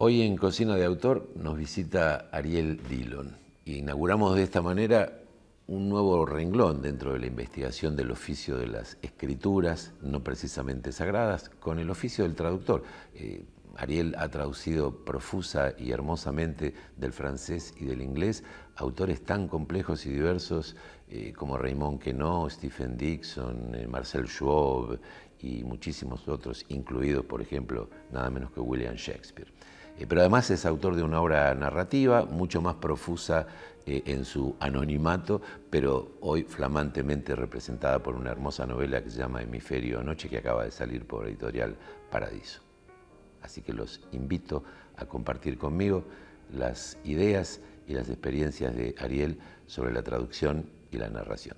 Hoy en Cocina de Autor nos visita Ariel Dillon. Inauguramos de esta manera un nuevo renglón dentro de la investigación del oficio de las escrituras, no precisamente sagradas, con el oficio del traductor. Ariel ha traducido profusa y hermosamente del francés y del inglés autores tan complejos y diversos como Raymond Queneau, Stephen Dixon, Marcel Schwob y muchísimos otros, incluidos, por ejemplo, nada menos que William Shakespeare. Pero además es autor de una obra narrativa mucho más profusa en su anonimato, pero hoy flamantemente representada por una hermosa novela que se llama Hemisferio Noche, que acaba de salir por Editorial Paradiso. Así que los invito a compartir conmigo las ideas y las experiencias de Ariel sobre la traducción y la narración.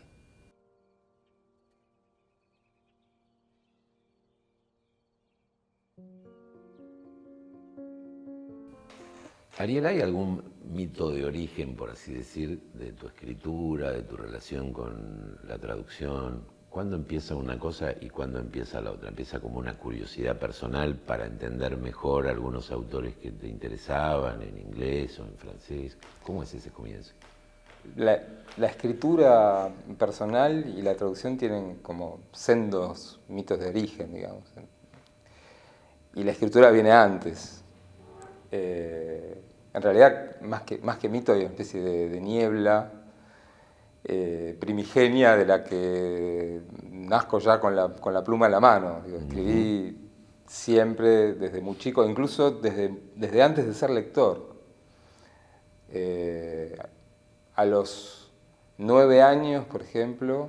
Ariel, ¿hay algún mito de origen, por así decir, de tu escritura, de tu relación con la traducción? ¿Cuándo empieza una cosa y cuándo empieza la otra? ¿Empieza como una curiosidad personal para entender mejor algunos autores que te interesaban en inglés o en francés? ¿Cómo es ese comienzo? La escritura personal y la traducción tienen como sendos mitos de origen, digamos. Y la escritura viene antes. En realidad, más que mito, hay una especie de niebla primigenia de la que nazco ya con la pluma en la mano. Digo, escribí siempre desde muy chico, incluso desde antes de ser lector. A los 9 años, por ejemplo,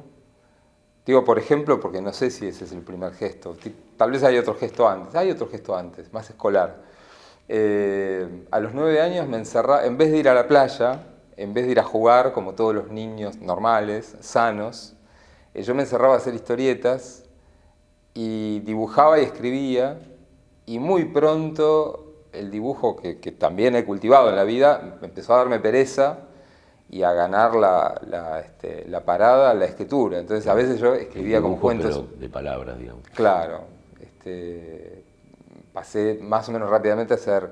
digo por ejemplo porque no sé si ese es el primer gesto, tal vez hay otro gesto antes, más escolar. A los 9 años me encerraba, en vez de ir a la playa, en vez de ir a jugar como todos los niños normales, sanos, yo me encerraba a hacer historietas y dibujaba y escribía, y muy pronto el dibujo que también he cultivado en la vida empezó a darme pereza y a ganar la parada, la escritura. Entonces a veces yo escribía dibujo, como cuentos. Pero de palabras, digamos. Claro. Pasé más o menos rápidamente a hacer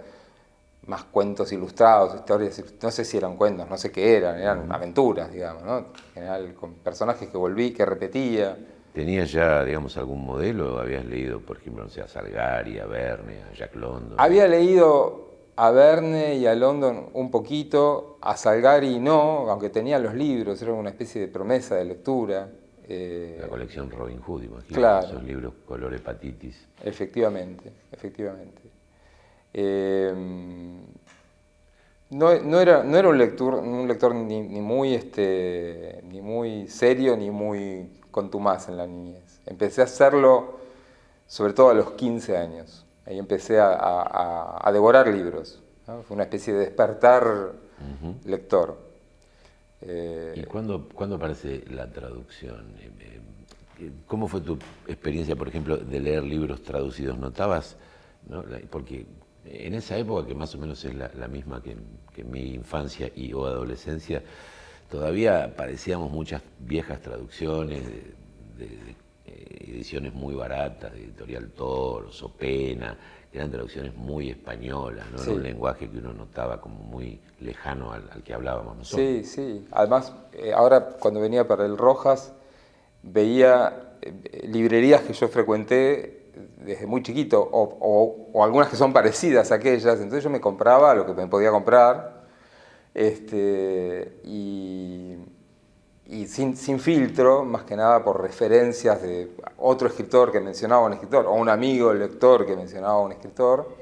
más cuentos ilustrados, historias, no sé si eran cuentos, no sé qué eran aventuras, digamos, ¿no? En general con personajes que repetía. ¿Tenías ya, digamos, algún modelo? ¿Habías leído, por ejemplo, no sé, a Salgari, a Verne, a Jack London? Había leído a Verne y a London un poquito, a Salgari no, aunque tenía los libros, era una especie de promesa de lectura. La colección Robin Hood, imagino, claro. Esos libros color hepatitis. Efectivamente. No era un lector ni muy serio ni muy contumaz en la niñez. Empecé a hacerlo sobre todo a los 15 años. Ahí empecé a devorar libros, ¿no? Fue una especie de despertar lector. ¿Y cuándo aparece la traducción? ¿Cómo fue tu experiencia, por ejemplo, de leer libros traducidos? ¿Notabas? ¿No? Porque en esa época, que más o menos es la misma que en mi infancia o adolescencia, todavía aparecíamos muchas viejas traducciones de ediciones muy baratas, de Editorial Toros o Pena, que eran traducciones muy españolas, ¿no? Sí. En un lenguaje que uno notaba como muy lejano al que hablábamos nosotros. Sí. Además, ahora cuando venía para el Rojas, veía librerías que yo frecuenté desde muy chiquito, o algunas que son parecidas a aquellas, entonces yo me compraba lo que me podía comprar, y sin filtro, más que nada por referencias de otro escritor que mencionaba a un escritor, o un amigo lector que mencionaba a un escritor,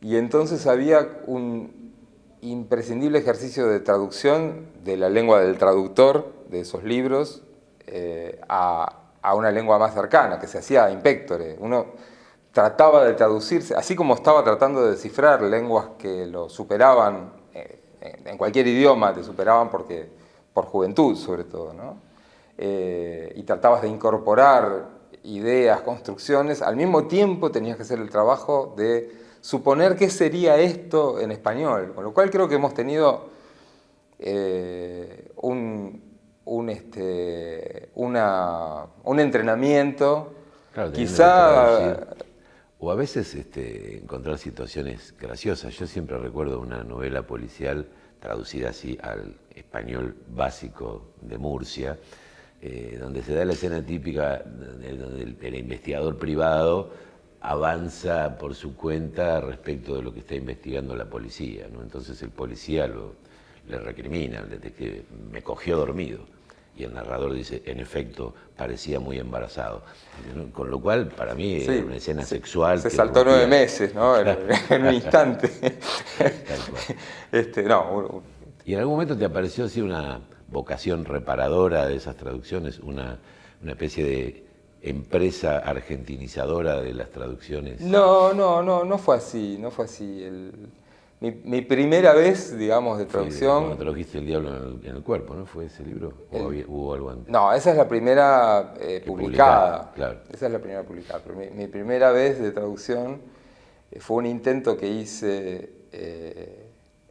y entonces había un imprescindible ejercicio de traducción de la lengua del traductor de esos libros a una lengua más cercana, que se hacía in pectore. Uno trataba de traducirse, así como estaba tratando de descifrar lenguas que lo superaban, en cualquier idioma te superaban por juventud sobre todo, ¿no? Y tratabas de incorporar ideas, construcciones, al mismo tiempo tenías que hacer el trabajo de suponer qué sería esto en español, con lo cual creo que hemos tenido un entrenamiento, claro, quizá O a veces encontrar situaciones graciosas. Yo siempre recuerdo una novela policial traducida así al español básico de Murcia, donde se da la escena típica donde el investigador privado avanza por su cuenta respecto de lo que está investigando la policía, ¿no? Entonces el policía le recrimina al detective: me cogió dormido. Y el narrador dice: en efecto, parecía muy embarazado. Con lo cual, para mí, Sí, era una escena sexual. Se saltó 9 meses, ¿no? En un instante. Tal cual. No. ¿Y en algún momento te apareció así una vocación reparadora de esas traducciones? Una especie de empresa argentinizadora de las traducciones. No fue así, no fue así. Mi primera vez, digamos, de traducción... Cuando tradujiste El diablo en el cuerpo, ¿no? ¿Fue ese libro? ¿O hubo algo antes? No, esa es la primera publicada. Claro. Esa es la primera publicada. Pero mi primera vez de traducción fue un intento que hice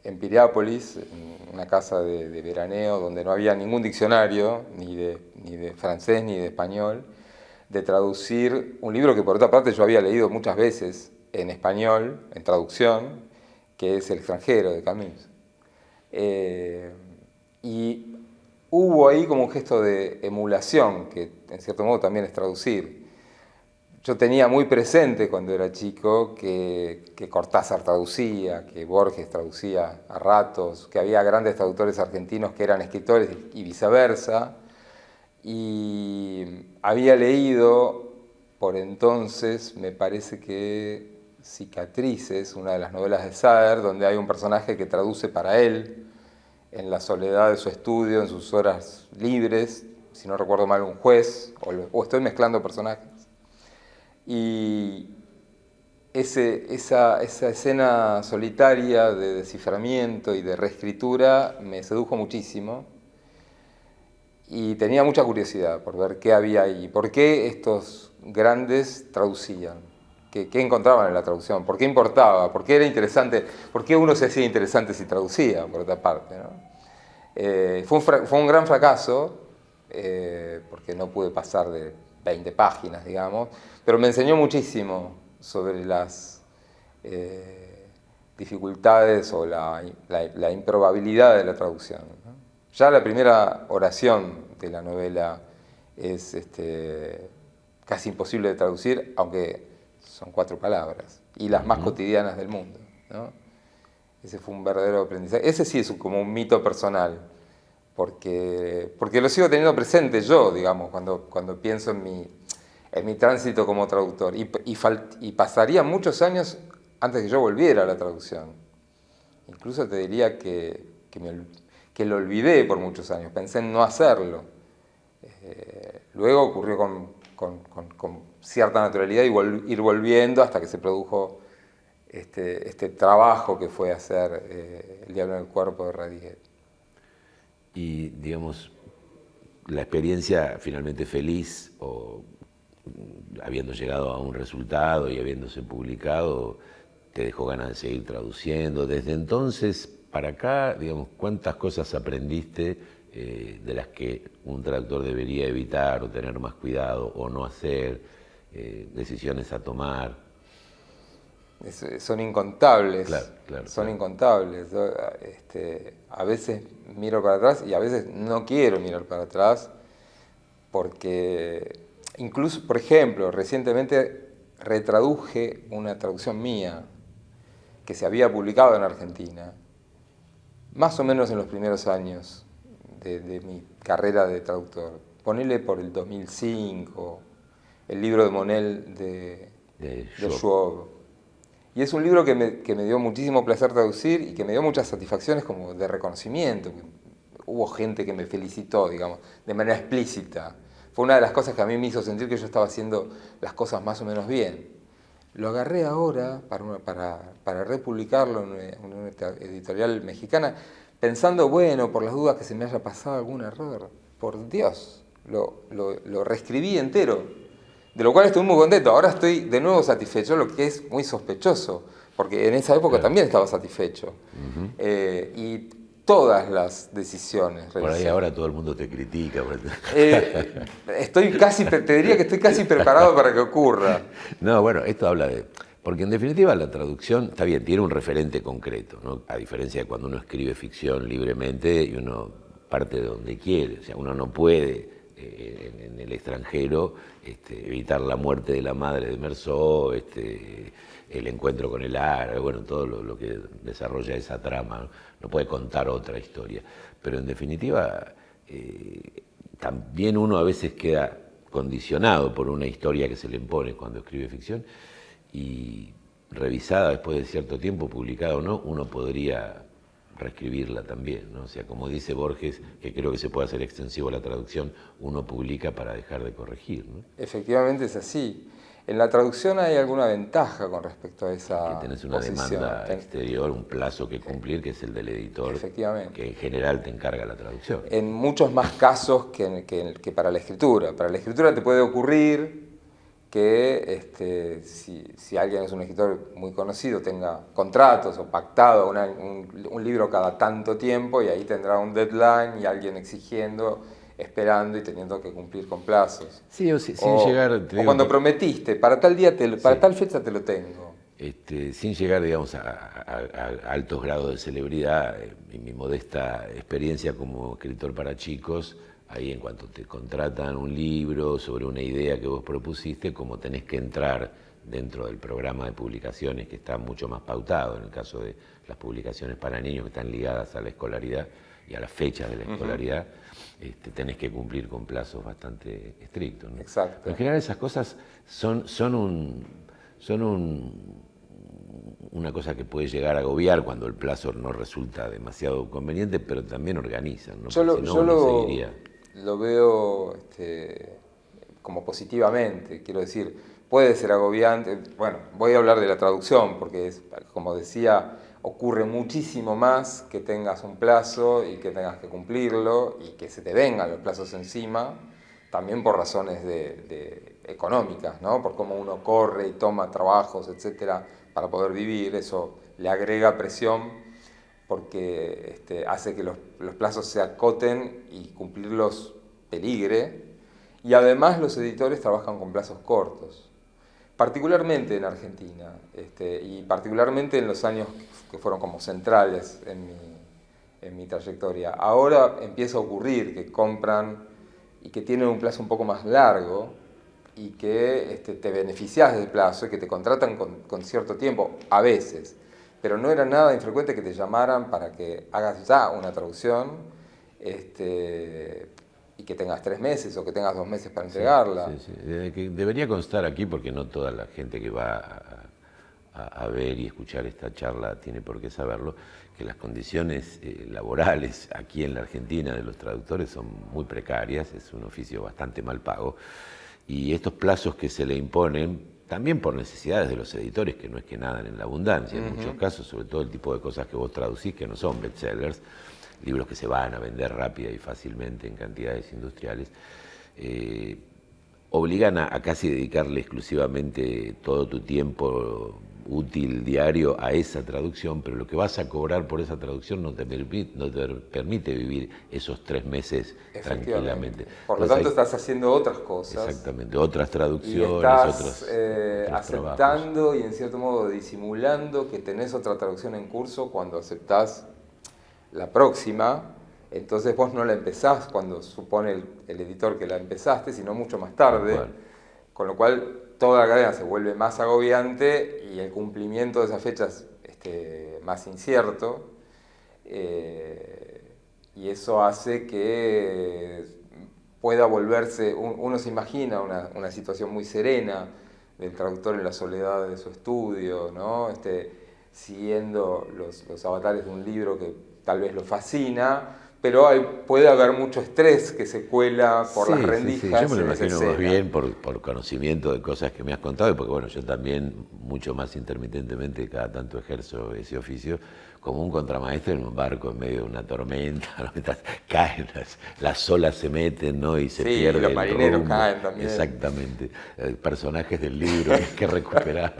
en Piriápolis, en una casa de veraneo donde no había ningún diccionario, ni de francés ni de español, de traducir un libro que por otra parte yo había leído muchas veces en español, en traducción, que es El extranjero, de Camus. Y hubo ahí como un gesto de emulación, que en cierto modo también es traducir. Yo tenía muy presente cuando era chico que Cortázar traducía, que Borges traducía a ratos, que había grandes traductores argentinos que eran escritores y viceversa. Y había leído por entonces, me parece que Cicatrices, una de las novelas de Saer, donde hay un personaje que traduce para él en la soledad de su estudio, en sus horas libres, si no recuerdo mal, un juez, o estoy mezclando personajes. Y esa escena solitaria de desciframiento y de reescritura me sedujo muchísimo. Y tenía mucha curiosidad por ver qué había ahí, por qué estos grandes traducían, qué encontraban en la traducción, por qué importaba, por qué era interesante, por qué uno se hacía interesante si traducía, por otra parte, ¿no? Fue un gran fracaso, porque no pude pasar de 20 páginas, digamos, pero me enseñó muchísimo sobre las dificultades o la improbabilidad de la traducción, ¿no? Ya la primera oración de la novela es casi imposible de traducir, aunque son 4 palabras, y las más cotidianas del mundo, ¿no? Ese fue un verdadero aprendizaje. Ese sí es como un mito personal, porque lo sigo teniendo presente yo, digamos, cuando pienso en mi tránsito como traductor. Y pasarían muchos años antes que yo volviera a la traducción. Incluso te diría que lo olvidé por muchos años, pensé en no hacerlo. Luego ocurrió con cierta naturalidad ir volviendo hasta que se produjo este trabajo que fue hacer El diablo en el cuerpo de Radiguet. Y, digamos, la experiencia finalmente feliz, o habiendo llegado a un resultado y habiéndose publicado, te dejó ganas de seguir traduciendo. Desde entonces para acá, digamos, ¿cuántas cosas aprendiste de las que un traductor debería evitar o tener más cuidado o no hacer, decisiones a tomar? Son incontables, claro, son incontables. A veces miro para atrás y a veces no quiero mirar para atrás porque, incluso, por ejemplo, recientemente retraduje una traducción mía que se había publicado en Argentina, más o menos en los primeros años de mi carrera de traductor. Ponele por el 2005, el libro de Monel de Schwab. Y es un libro que me dio muchísimo placer traducir y que me dio muchas satisfacciones como de reconocimiento. Hubo gente que me felicitó, digamos, de manera explícita. Fue una de las cosas que a mí me hizo sentir que yo estaba haciendo las cosas más o menos bien. Lo agarré ahora para republicarlo en una editorial mexicana, pensando, bueno, por las dudas que se me haya pasado algún error. Por Dios, lo reescribí entero, de lo cual estoy muy contento. Ahora estoy de nuevo satisfecho, lo que es muy sospechoso, porque en esa época también estaba satisfecho. Y todas las decisiones. Por ahí ahora todo el mundo te critica. Te diría que estoy casi preparado para que ocurra. No, bueno, esto habla de Porque en definitiva la traducción, está bien, tiene un referente concreto, ¿no? A diferencia de cuando uno escribe ficción libremente y uno parte de donde quiere. O sea, uno no puede en el extranjero evitar la muerte de la madre de Meursault, el encuentro con el árabe, bueno, todo lo que desarrolla esa trama, ¿no? No puede contar otra historia. Pero en definitiva, también uno a veces queda condicionado por una historia que se le impone cuando escribe ficción, y revisada después de cierto tiempo, publicada o no, uno podría reescribirla también, ¿no? O sea, como dice Borges, que creo que se puede hacer extensivo a la traducción, uno publica para dejar de corregir, ¿no? Efectivamente es así. En la traducción hay alguna ventaja con respecto a esa que tenés una posición. demanda exterior, un plazo que cumplir, que es el del editor, Efectivamente. que en general te encarga la traducción. En muchos más casos que para la escritura. Para la escritura te puede ocurrir que si alguien es un escritor muy conocido tenga contratos o pactado un libro cada tanto tiempo, y ahí tendrá un deadline y alguien exigiendo, esperando y teniendo que cumplir con plazos. Sí, sin llegar... O cuando prometiste, para tal día, para tal fecha te lo tengo. Sin llegar, digamos, a altos grados de celebridad, en mi modesta experiencia como escritor para chicos, ahí en cuanto te contratan un libro sobre una idea que vos propusiste, como tenés que entrar dentro del programa de publicaciones que está mucho más pautado, en el caso de las publicaciones para niños que están ligadas a la escolaridad y a las fechas de la escolaridad, tenés que cumplir con plazos bastante estrictos, ¿no? Exacto. En general esas cosas son una cosa que puede llegar a agobiar cuando el plazo no resulta demasiado conveniente, pero también organizan, ¿no? Yo seguiría. lo veo como positivamente, quiero decir, puede ser agobiante. Bueno, voy a hablar de la traducción porque como decía, ocurre muchísimo más que tengas un plazo y que tengas que cumplirlo y que se te vengan los plazos encima, también por razones económicas, ¿no? Por cómo uno corre y toma trabajos, etcétera, para poder vivir. Eso le agrega presión porque hace que los plazos se acoten y cumplirlos peligre. Y además los editores trabajan con plazos cortos, particularmente en Argentina, y particularmente en los años que fueron como centrales en mi trayectoria. Ahora empieza a ocurrir que compran y que tienen un plazo un poco más largo y que te beneficias del plazo y que te contratan con cierto tiempo, a veces. Pero no era nada infrecuente que te llamaran para que hagas ya una traducción y que tengas 3 meses o que tengas 2 meses para entregarla. Sí. Que debería constar aquí, porque no toda la gente que va a ver y escuchar esta charla tiene por qué saberlo, que las condiciones laborales aquí en la Argentina de los traductores son muy precarias, es un oficio bastante mal pago, y estos plazos que se le imponen, también por necesidades de los editores, que no es que nadan en la abundancia, en muchos casos, sobre todo el tipo de cosas que vos traducís, que no son bestsellers, libros que se van a vender rápida y fácilmente en cantidades industriales, obligan a casi dedicarle exclusivamente todo tu tiempo útil diario a esa traducción, pero lo que vas a cobrar por esa traducción no te permite vivir esos 3 meses tranquilamente. Por lo tanto estás haciendo otras cosas. Exactamente, otras traducciones, y estás otros aceptando trabajos. y en cierto modo disimulando que tenés otra traducción en curso cuando aceptás la próxima. Entonces vos no la empezás cuando supone el editor que la empezaste, sino mucho más tarde, con lo cual toda la cadena se vuelve más agobiante y el cumplimiento de esas fechas más incierto, y eso hace que pueda volverse, uno se imagina una situación muy serena del traductor en la soledad de su estudio, ¿no? Siguiendo los avatares de un libro que tal vez lo fascina, pero puede haber mucho estrés que se cuela por las rendijas. Yo me lo imagino más bien por conocimiento de cosas que me has contado, y porque bueno, yo también mucho más intermitentemente cada tanto ejerzo ese oficio, como un contramaestre en un barco en medio de una tormenta, ¿no? Caen, las olas se meten, ¿no? Y se pierde los el marineros rumbo. caen también. Exactamente, personajes del libro que hay que recuperar.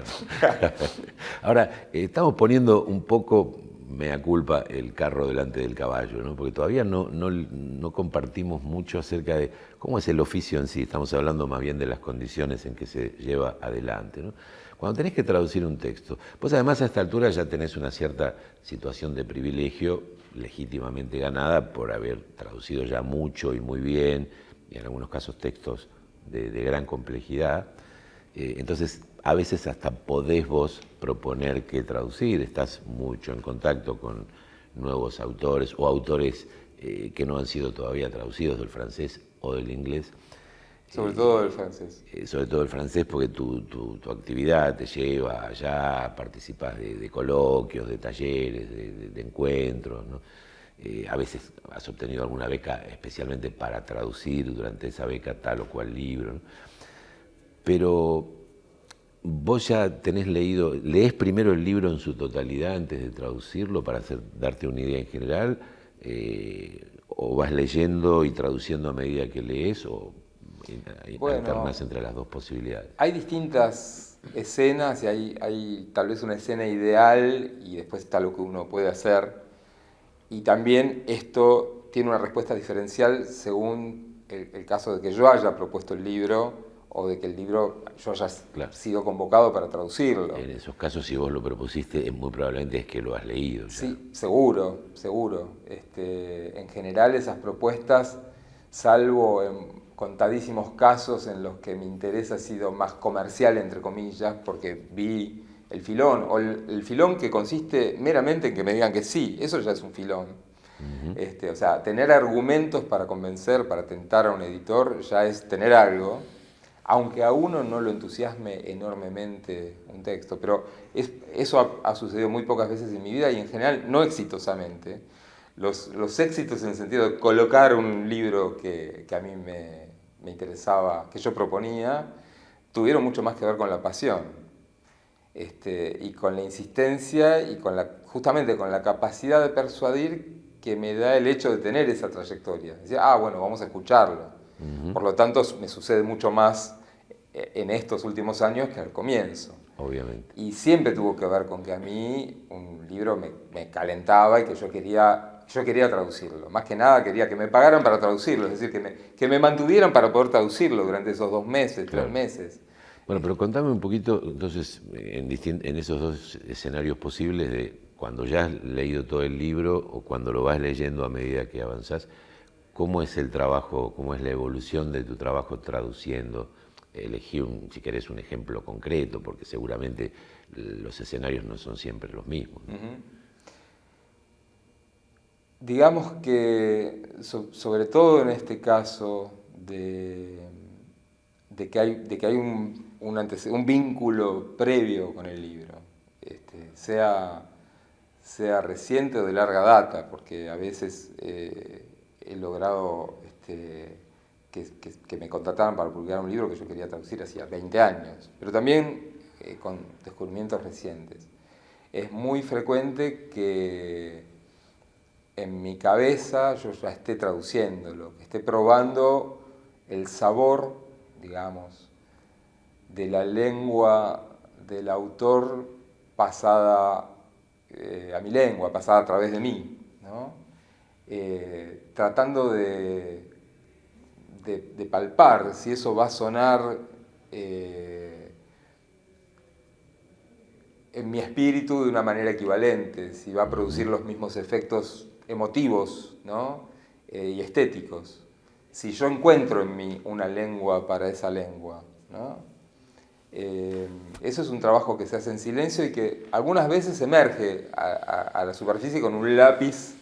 Ahora, estamos poniendo un poco, mea culpa, el carro delante del caballo, ¿no? Porque todavía no compartimos mucho acerca de cómo es el oficio en sí, estamos hablando más bien de las condiciones en que se lleva adelante, ¿no? Cuando tenés que traducir un texto, pues además a esta altura ya tenés una cierta situación de privilegio legítimamente ganada por haber traducido ya mucho y muy bien, y en algunos casos textos de gran complejidad. Entonces, a veces hasta podés vos proponer qué traducir, estás mucho en contacto con nuevos autores o autores que no han sido todavía traducidos del francés o del inglés. Sobre todo del francés. Sobre todo el francés, porque tu actividad te lleva allá, participás de coloquios, de talleres, de encuentros, ¿no? A veces has obtenido alguna beca especialmente para traducir durante esa beca tal o cual libro, ¿no? Pero vos ya tenés leído, lees primero el libro en su totalidad antes de traducirlo para darte una idea en general, o vas leyendo y traduciendo a medida que lees, o alternás entre las dos posibilidades. Hay distintas escenas y hay tal vez una escena ideal y después está lo que uno puede hacer. Y también esto tiene una respuesta diferencial según el caso de que yo haya propuesto el libro o de que el libro yo haya sido convocado para traducirlo. En esos casos, si vos lo propusiste, muy probablemente es que lo has leído. Ya. Sí, seguro, seguro. En general esas propuestas, salvo en contadísimos casos en los que mi interés ha sido más comercial, entre comillas, porque vi el filón, o el filón que consiste meramente en que me digan que sí, eso ya es un filón. O sea, tener argumentos para convencer, para tentar a un editor, ya es tener algo, aunque a uno no lo entusiasme enormemente un texto, pero eso ha sucedido muy pocas veces en mi vida y en general no exitosamente. Los éxitos en el sentido de colocar un libro que a mí me interesaba, que yo proponía, tuvieron mucho más que ver con la pasión. Y con la insistencia y justamente con la capacidad de persuadir que me da el hecho de tener esa trayectoria. Decir, bueno, vamos a escucharlo. Por lo tanto, me sucede mucho más en estos últimos años que al comienzo. Obviamente. Y siempre tuvo que ver con que a mí un libro me calentaba y que yo quería traducirlo. Más que nada quería que me pagaran para traducirlo, es decir, que me mantuvieran para poder traducirlo durante esos 2 meses, 3 meses. Bueno, pero contame un poquito, entonces, en esos dos escenarios posibles de cuando ya has leído todo el libro o cuando lo vas leyendo a medida que avanzás, ¿cómo es el trabajo, cómo es la evolución de tu trabajo traduciendo? Elegí, si querés, un ejemplo concreto, porque seguramente los escenarios no son siempre los mismos, ¿no? Digamos que, sobre todo en este caso de que hay un vínculo previo con el libro, sea reciente o de larga data, porque a veces he logrado que me contrataran para publicar un libro que yo quería traducir hacía 20 años, pero también con descubrimientos recientes. Es muy frecuente que en mi cabeza yo ya esté traduciéndolo, que esté probando el sabor, digamos, de la lengua del autor pasada a mi lengua, pasada a través de mí, ¿no? Tratando de palpar si eso va a sonar en mi espíritu de una manera equivalente, si va a producir los mismos efectos emotivos, ¿no? Y estéticos. Si yo encuentro en mí una lengua para esa lengua, ¿no? Eso es un trabajo que se hace en silencio y que algunas veces emerge a la superficie con un lápiz,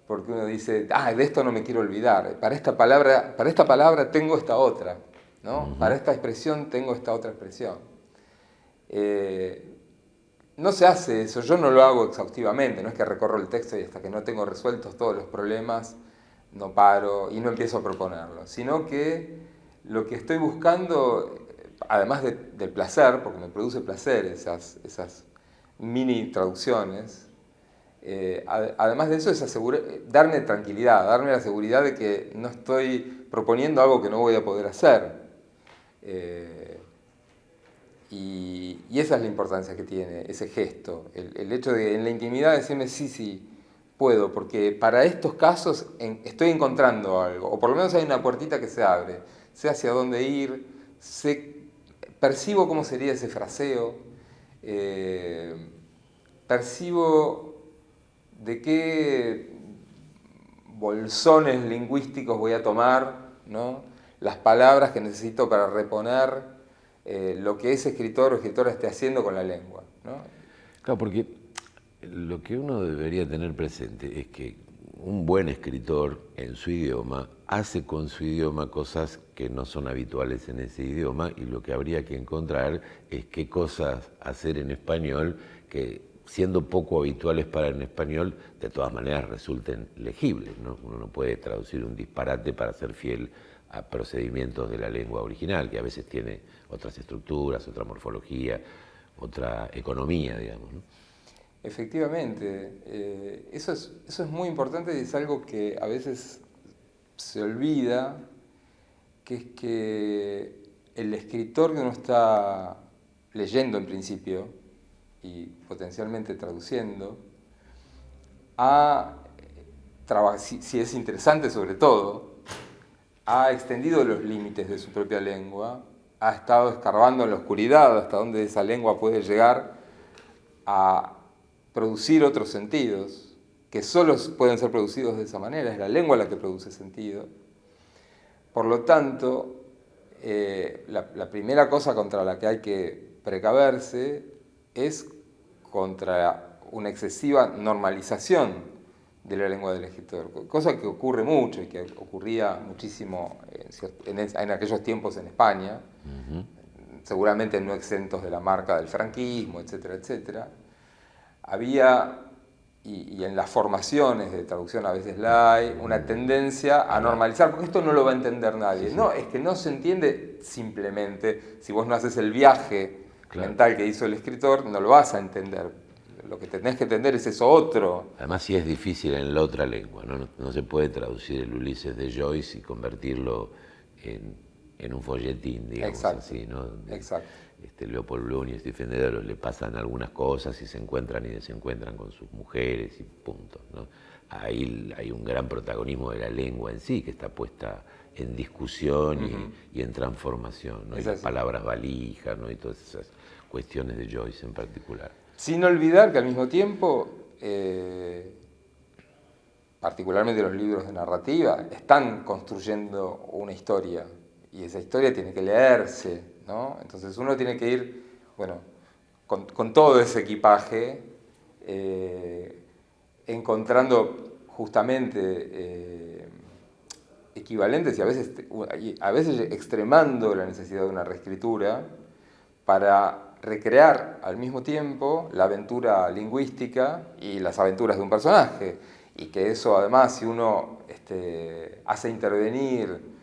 porque uno dice, de esto no me quiero olvidar, para esta palabra tengo esta otra, ¿no? Para esta expresión tengo esta otra expresión. No se hace eso, yo no lo hago exhaustivamente, no es que recorro el texto y hasta que no tengo resueltos todos los problemas no paro y no empiezo a proponerlo, sino que lo que estoy buscando, además del placer, porque me produce placer esas mini traducciones, además de eso es darme tranquilidad, darme la seguridad de que no estoy proponiendo algo que no voy a poder hacer. Y esa es la importancia que tiene, ese gesto. El hecho de en la intimidad decirme sí, puedo, porque para estos casos estoy encontrando algo, o por lo menos hay una puertita que se abre, sé hacia dónde ir, percibo cómo sería ese fraseo, percibo de qué bolsones lingüísticos voy a tomar, ¿no? Las palabras que necesito para reponer lo que ese escritor o escritora esté haciendo con la lengua, ¿no? Claro, porque lo que uno debería tener presente es que un buen escritor en su idioma hace con su idioma cosas que no son habituales en ese idioma, y lo que habría que encontrar es qué cosas hacer en español que, siendo poco habituales para el español, de todas maneras resulten legibles, ¿no? Uno no puede traducir un disparate para ser fiel a procedimientos de la lengua original, que a veces tiene otras estructuras, otra morfología, otra economía, digamos, ¿no? Efectivamente, eso es muy importante, y es algo que a veces se olvida, que es que el escritor que uno está leyendo en principio y potencialmente traduciendo, si es interesante sobre todo, ha extendido los límites de su propia lengua, ha estado escarbando en la oscuridad hasta donde esa lengua puede llegar a producir otros sentidos, que solo pueden ser producidos de esa manera, es la lengua la que produce sentido. Por lo tanto, la primera cosa contra la que hay que precaverse es contra una excesiva normalización de la lengua del escritor, cosa que ocurre mucho y que ocurría muchísimo en aquellos tiempos en España, seguramente no exentos de la marca del franquismo, etcétera, etcétera. Había, y en las formaciones de traducción a veces la hay, una tendencia a normalizar, porque esto no lo va a entender nadie. No, es que no se entiende simplemente, si vos no haces el viaje mental que hizo el escritor, no lo vas a entender. Lo que tenés que entender es eso otro. Además, sí es difícil en la otra lengua, ¿no? No se puede traducir el Ulises de Joyce y convertirlo en un folletín, digamos. Exacto. Así, ¿no? Exacto. Leopold Bloom y Stephen Dedalus le pasan algunas cosas y se encuentran y desencuentran con sus mujeres y punto, ¿no? Ahí hay un gran protagonismo de la lengua en sí, que está puesta en discusión y en transformación, ¿no? Y las palabras valija, ¿no? Y todas esas cuestiones de Joyce en particular. Sin olvidar que al mismo tiempo, particularmente los libros de narrativa, están construyendo una historia, y esa historia tiene que leerse, ¿no? Entonces uno tiene que ir, bueno, con todo ese equipaje, encontrando justamente equivalentes y a veces extremando la necesidad de una reescritura para recrear al mismo tiempo la aventura lingüística y las aventuras de un personaje, y que eso además, si uno hace intervenir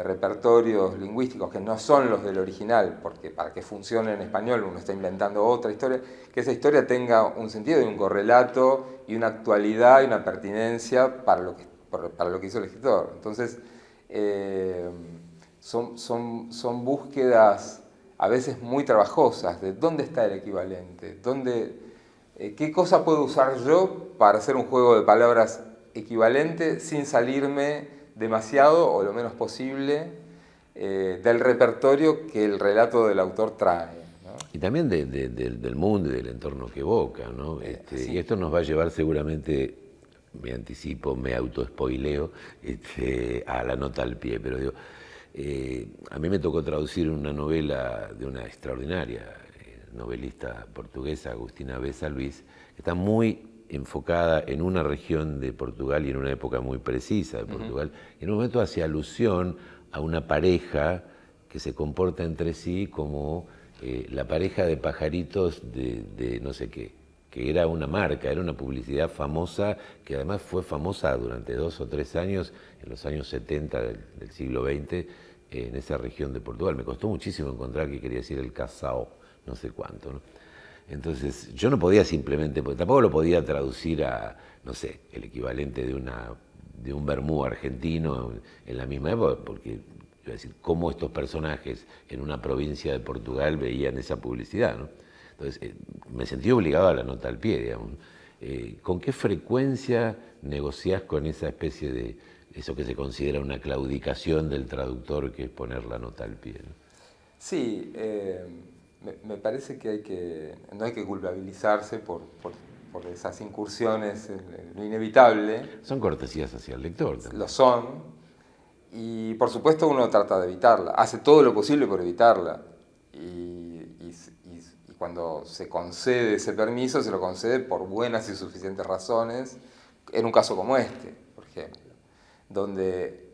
repertorios lingüísticos que no son los del original, porque para que funcione en español uno está inventando otra historia, que esa historia tenga un sentido y un correlato y una actualidad y una pertinencia para lo que hizo el escritor. Entonces, son búsquedas a veces muy trabajosas de dónde está el equivalente, qué cosa puedo usar yo para hacer un juego de palabras equivalente sin salirme demasiado o lo menos posible del repertorio que el relato del autor trae, ¿no? Y también del mundo y del entorno que evoca, ¿no? Y esto nos va a llevar seguramente, me anticipo, me autoespoileo, a la nota al pie, pero digo, a mí me tocó traducir una novela de una extraordinaria novelista portuguesa, Agustina Bessa Luís, que está muy enfocada en una región de Portugal y en una época muy precisa de Portugal. Y en un momento hace alusión a una pareja que se comporta entre sí como la pareja de pajaritos de no sé qué, que era una marca, era una publicidad famosa, que además fue famosa durante 2 o 3 años, en los años 70 del siglo XX, en esa región de Portugal. Me costó muchísimo encontrar que quería decir el casao, no sé cuánto, ¿no? Entonces, yo no podía simplemente, porque tampoco lo podía traducir a, no sé, el equivalente de un vermú argentino en la misma época, porque iba a decir, cómo estos personajes en una provincia de Portugal veían esa publicidad, ¿no? Entonces, me sentí obligado a la nota al pie, digamos. ¿Con qué frecuencia negociás con esa especie de, eso que se considera una claudicación del traductor, que es poner la nota al pie, ¿no? Sí, me parece que no hay que culpabilizarse por esas incursiones en lo inevitable. Son cortesías hacia el lector también. Lo son, y por supuesto uno trata de evitarla, hace todo lo posible por evitarla. Y cuando se concede ese permiso, se lo concede por buenas y suficientes razones, en un caso como este, por ejemplo, donde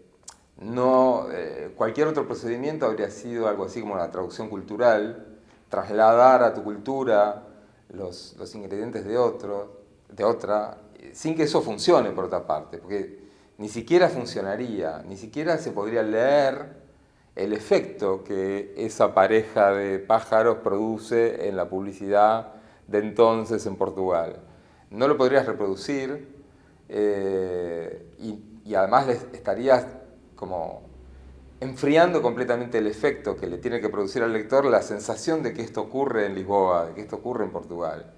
cualquier otro procedimiento habría sido algo así como una traducción cultural, trasladar a tu cultura los ingredientes de otra, sin que eso funcione por otra parte, porque ni siquiera funcionaría, ni siquiera se podría leer el efecto que esa pareja de pájaros produce en la publicidad de entonces en Portugal. No lo podrías reproducir y además estarías como enfriando completamente el efecto que le tiene que producir al lector la sensación de que esto ocurre en Lisboa, de que esto ocurre en Portugal.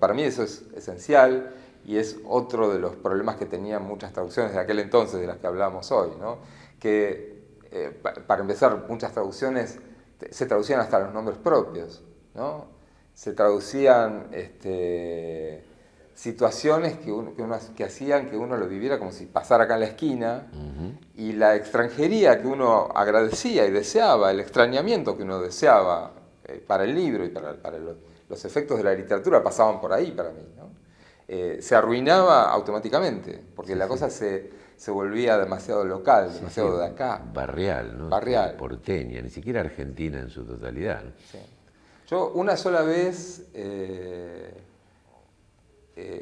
Para mí eso es esencial y es otro de los problemas que tenían muchas traducciones de aquel entonces, de las que hablamos hoy, ¿no? Que para empezar, muchas traducciones se traducían hasta los nombres propios, ¿no? Se traducían situaciones que hacían que uno lo viviera como si pasara acá en la esquina, y la extranjería que uno agradecía y deseaba, el extrañamiento que uno deseaba para el libro y para los efectos de la literatura pasaban por ahí para mí, ¿no? Se arruinaba automáticamente, porque la cosa se volvía demasiado local, demasiado de acá. Barrial, ¿no? Barrial. Porteña, ni siquiera argentina en su totalidad, ¿no? Sí. Yo una sola vez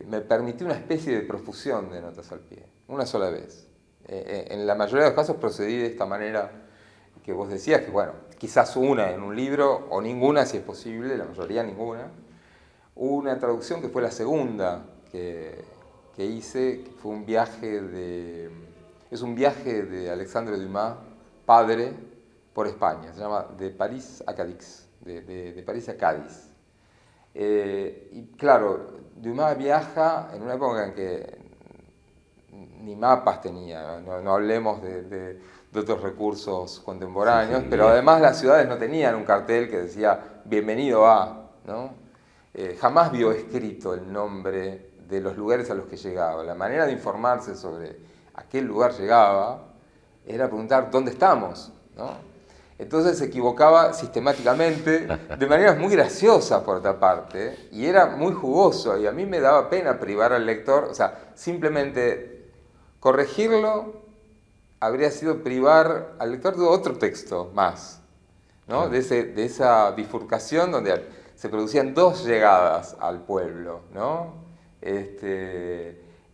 me permití una especie de profusión de notas al pie, una sola vez. En la mayoría de los casos procedí de esta manera que vos decías, que bueno, quizás una en un libro, o ninguna si es posible, la mayoría ninguna. Hubo una traducción que fue la segunda que hice, que fue un viaje es un viaje de Alexandre Dumas, padre, por España, se llama De París a Cadix, de París a Cádiz. Y claro, Dumas viaja en una época en que ni mapas tenía, no hablemos de otros recursos contemporáneos, pero además las ciudades no tenían un cartel que decía bienvenido a, ¿no? Jamás vio escrito el nombre de los lugares a los que llegaba. La manera de informarse sobre a qué lugar llegaba era preguntar dónde estamos, ¿no? Entonces se equivocaba sistemáticamente, de maneras muy graciosas por otra parte, y era muy jugoso, y a mí me daba pena privar al lector, o sea, simplemente corregirlo habría sido privar al lector de otro texto más, ¿no? De esa bifurcación donde se producían dos llegadas al pueblo, ¿no?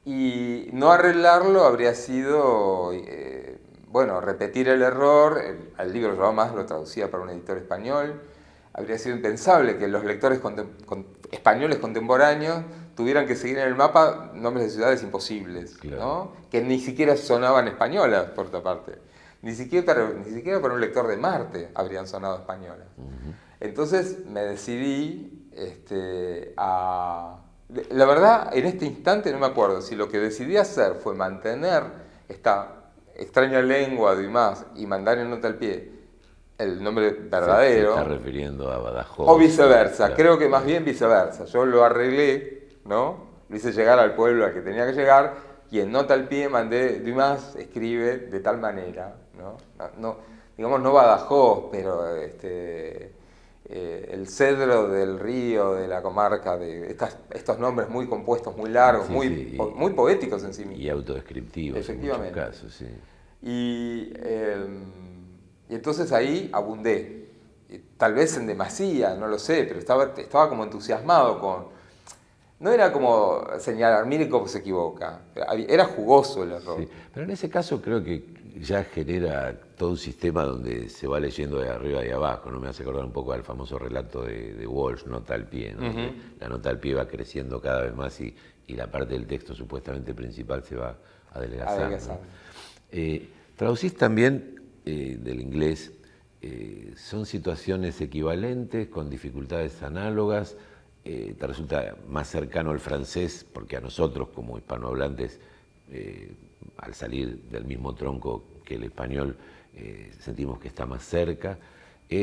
Y no arreglarlo habría sido, bueno, repetir el error. El libro yo más lo traducía para un editor español. Habría sido impensable que los lectores españoles contemporáneos tuvieran que seguir en el mapa nombres de ciudades imposibles, claro, ¿no? Que ni siquiera sonaban españolas, por otra parte. Ni siquiera para un lector de Marte habrían sonado españolas. Entonces me decidí La verdad, en este instante no me acuerdo si lo que decidí hacer fue mantener esta extraña lengua de Dumas y mandar en nota al pie el nombre verdadero. Se está refiriendo a Badajoz. O viceversa, claro. Creo que más bien viceversa. Yo lo arreglé, ¿no? Lo hice llegar al pueblo al que tenía que llegar, y en nota al pie mandé, Dumas escribe de tal manera, ¿no? Digamos, no Badajoz, pero el cedro del río, de la comarca, de estos nombres muy compuestos, muy largos, muy poéticos en sí mismos. Y autodescriptivos en muchos casos, sí. Y entonces ahí abundé, tal vez en demasía, no lo sé, pero estaba como entusiasmado con... No era como señalar, mire cómo se equivoca, era jugoso el error. Sí, pero en ese caso creo que ya genera todo un sistema donde se va leyendo de arriba y abajo, ¿no? Me hace acordar un poco al famoso relato de Walsh, Nota al pie, ¿no? La nota al pie va creciendo cada vez más y la parte del texto supuestamente principal se va adelgazando. ¿No? Traducís también del inglés, son situaciones equivalentes, con dificultades análogas. Te resulta más cercano el francés, porque a nosotros como hispanohablantes, al salir del mismo tronco que el español, sentimos que está más cerca.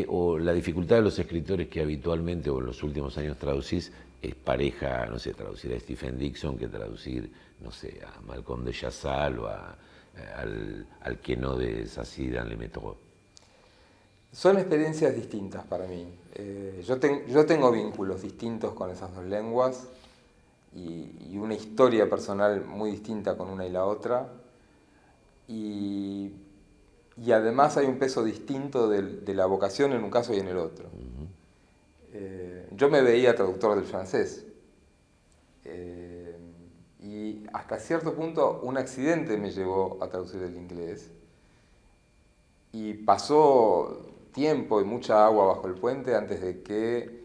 O la dificultad de los escritores que habitualmente o en los últimos años traducís es pareja, no sé, traducir a Stephen Dixon que traducir, no sé, a Malcolm de Chazal o al Queneau de Sacy-dans le Métro. Son experiencias distintas para mí. Yo tengo vínculos distintos con esas dos lenguas y una historia personal muy distinta con una y la otra. Y además hay un peso distinto de la vocación en un caso y en el otro. Yo me veía traductor del francés. Y hasta cierto punto un accidente me llevó a traducir del inglés. Y pasó tiempo y mucha agua bajo el puente antes de que en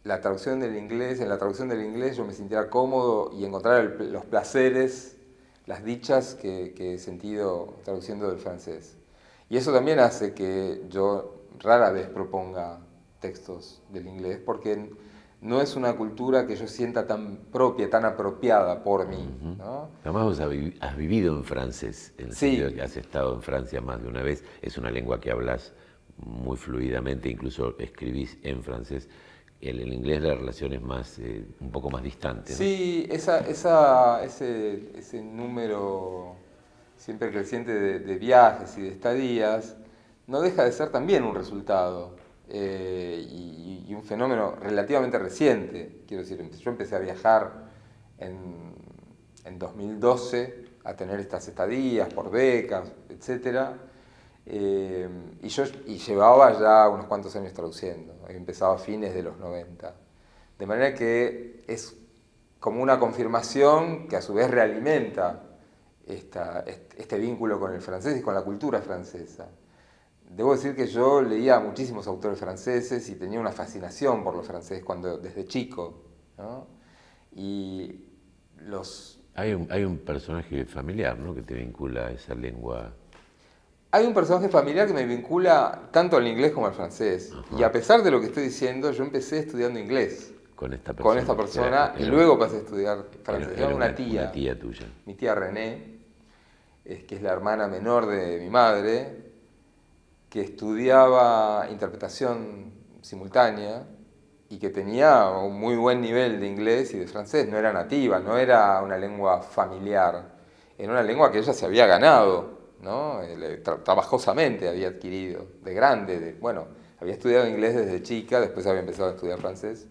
la traducción del inglés yo me sintiera cómodo y encontrara los placeres, las dichas que he sentido traduciendo del francés. Y eso también hace que yo rara vez proponga textos del inglés, porque no es una cultura que yo sienta tan propia, tan apropiada por mí, ¿no? Además vos has vivido en francés, en el Sí. sentido de que has estado en Francia más de una vez. Es una lengua que hablas muy fluidamente, incluso escribís en francés. En el inglés la relación es más, un poco más distante, ¿no? Sí, ese número siempre creciente de viajes y de estadías no deja de ser también un resultado y un fenómeno relativamente reciente. Quiero decir, yo empecé a viajar en 2012, a tener estas estadías por becas, etc. Y llevaba ya unos cuantos años traduciendo. Había empezado a fines de los 90. De manera que es como una confirmación que a su vez realimenta este vínculo con el francés y con la cultura francesa. Debo decir que yo leía a muchísimos autores franceses y tenía una fascinación por los franceses desde chico, ¿no? Y Hay un personaje familiar, ¿no?, que te vincula a esa lengua. Hay un personaje familiar que me vincula tanto al inglés como al francés. Ajá. Y a pesar de lo que estoy diciendo, yo empecé estudiando inglés Con esta persona y luego pasé a estudiar francés. Era una tía. Una tía tuya. Mi tía René, que es la hermana menor de mi madre, que estudiaba interpretación simultánea y que tenía un muy buen nivel de inglés y de francés. No era nativa, no era una lengua familiar, era una lengua que ella se había ganado, ¿no? Trabajosamente había adquirido, de grande. Bueno, había estudiado inglés desde chica, después había empezado a estudiar francés.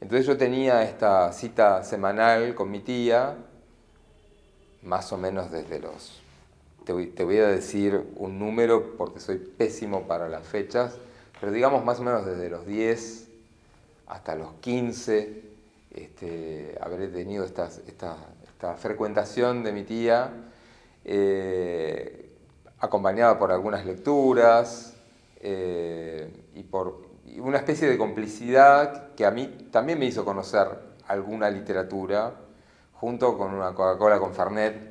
Entonces yo tenía esta cita semanal con mi tía, más o menos desde los... Te voy a decir un número porque soy pésimo para las fechas, pero digamos más o menos desde los 10 hasta los 15, habré tenido esta frecuentación de mi tía, acompañada por algunas lecturas y por una especie de complicidad que a mí también me hizo conocer alguna literatura, junto con una Coca-Cola con Fernet,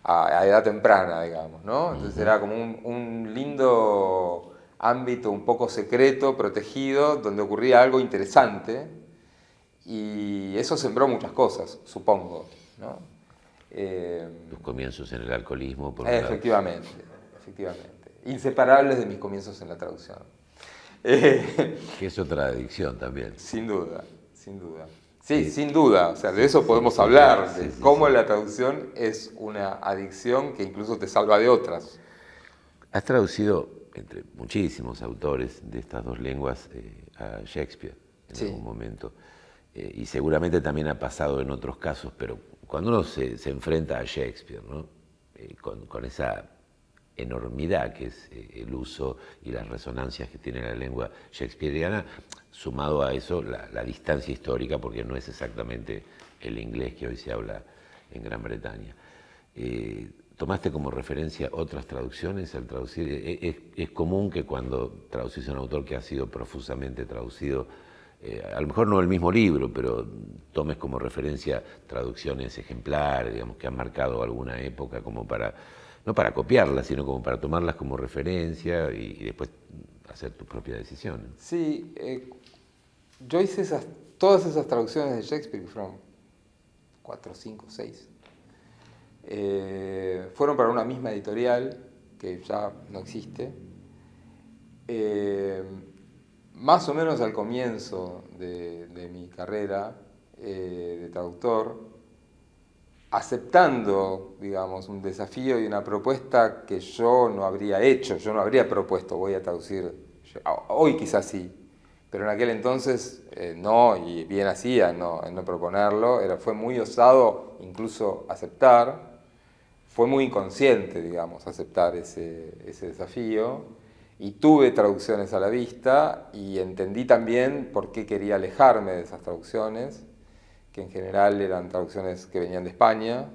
a edad temprana, digamos, ¿no? Entonces era como un lindo ámbito un poco secreto, protegido, donde ocurría algo interesante y eso sembró muchas cosas, supongo, ¿no? Tus comienzos en el alcoholismo, por efectivamente, inseparables de mis comienzos en la traducción. Que es otra adicción también. Sin duda, sin duda. Sí, sin duda, o sea, de eso podemos hablar, de cómo la traducción es una adicción que incluso te salva de otras. Has traducido, entre muchísimos autores de estas dos lenguas, a Shakespeare en algún momento, y seguramente también ha pasado en otros casos, pero cuando uno se enfrenta a Shakespeare, ¿no?, con esa enormidad que es el uso y las resonancias que tiene la lengua shakespeariana, sumado a eso la distancia histórica, porque no es exactamente el inglés que hoy se habla en Gran Bretaña. ¿Tomaste como referencia otras traducciones al traducir? ¿Es común que cuando traducís a un autor que ha sido profusamente traducido, a lo mejor no el mismo libro, pero tomes como referencia traducciones ejemplares, digamos, que han marcado alguna época como para no para copiarlas, sino como para tomarlas como referencia y después hacer tus propias decisiones. Sí, yo hice todas esas traducciones de Shakespeare, que fueron 4, 5, 6. Fueron para una misma editorial, que ya no existe. Más o menos al comienzo de mi carrera de traductor, aceptando, digamos, un desafío y una propuesta que yo no habría hecho, yo no habría propuesto, voy a traducir, hoy quizás sí, pero en aquel entonces no, y bien hacía en no proponerlo, fue muy osado incluso aceptar, fue muy inconsciente, digamos, aceptar ese desafío, y tuve traducciones a la vista, y entendí también por qué quería alejarme de esas traducciones, que en general eran traducciones que venían de España,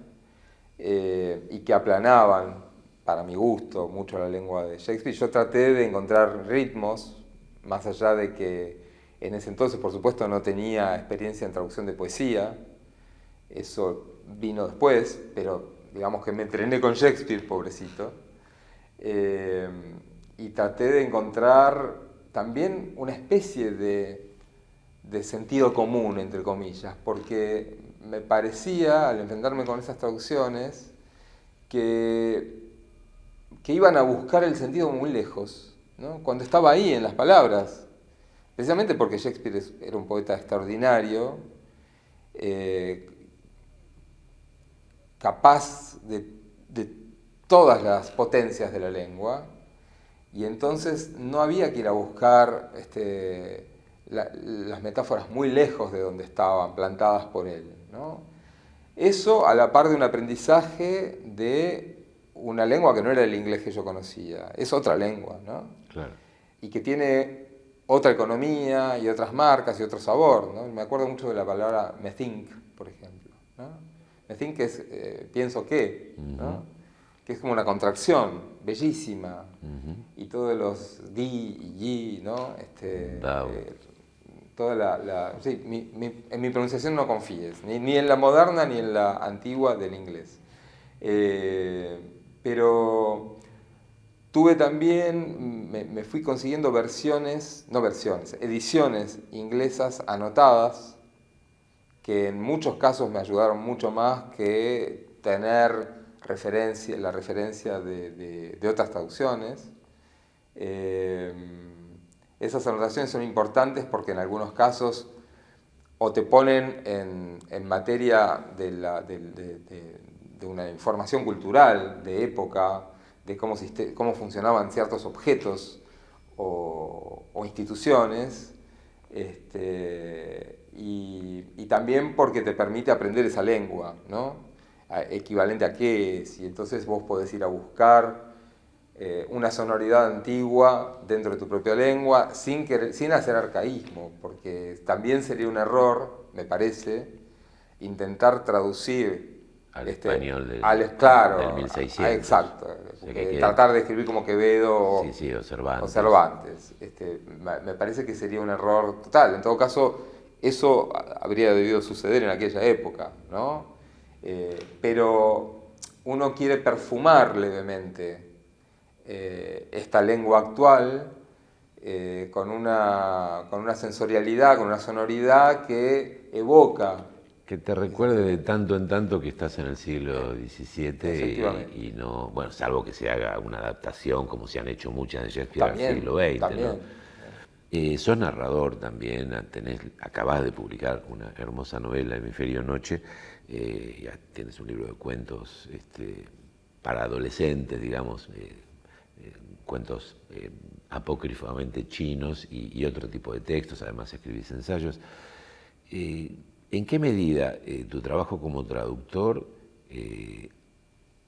y que aplanaban, para mi gusto, mucho la lengua de Shakespeare. Yo traté de encontrar ritmos, más allá de que en ese entonces, por supuesto, no tenía experiencia en traducción de poesía, eso vino después, pero digamos que me entrené con Shakespeare, pobrecito, y traté de encontrar también una especie de sentido común, entre comillas, porque me parecía, al enfrentarme con esas traducciones, que iban a buscar el sentido muy lejos, ¿no? Cuando estaba ahí en las palabras, precisamente porque Shakespeare era un poeta extraordinario, capaz de todas las potencias de la lengua, y entonces no había que ir a buscar las metáforas muy lejos de donde estaban plantadas por él, ¿no? Eso a la par de un aprendizaje de una lengua que no era el inglés que yo conocía, es otra lengua, ¿no? Claro. Y que tiene otra economía y otras marcas y otro sabor, ¿no? Me acuerdo mucho de la palabra methink, por ejemplo, ¿no? Methink es pienso que, ¿no? Que es como una contracción bellísima, y todos los di y yi, ¿no? Sí, en mi pronunciación no confíes, ni en la moderna ni en la antigua del inglés. Pero tuve también, me fui consiguiendo ediciones inglesas anotadas, que en muchos casos me ayudaron mucho más que tener la referencia de otras traducciones. Esas anotaciones son importantes porque en algunos casos o te ponen en materia de una información cultural de época, de cómo funcionaban ciertos objetos o instituciones, y también porque te permite aprender esa lengua, ¿no? Equivalente a qué es, y entonces vos podés ir a buscar una sonoridad antigua dentro de tu propia lengua sin hacer arcaísmo, porque también sería un error, me parece, intentar traducir al español del 1600. Exacto, o sea, tratar de escribir como Quevedo o Cervantes. Cervantes. Me parece que sería un error total. En todo caso, eso habría debido suceder en aquella época, ¿no? Pero uno quiere perfumar levemente esta lengua actual con una sensorialidad, con una sonoridad que evoca. Que te recuerde de tanto en tanto que estás en el siglo XVII y no, bueno, salvo que se haga una adaptación, como se han hecho muchas de Shakespeare al siglo XX. También. ¿No? Sos narrador también, acabás de publicar una hermosa novela, Hemisferio Noche, ya tienes un libro de cuentos para adolescentes, digamos, cuentos apócrifamente chinos y otro tipo de textos, además escribís ensayos. ¿En qué medida tu trabajo como traductor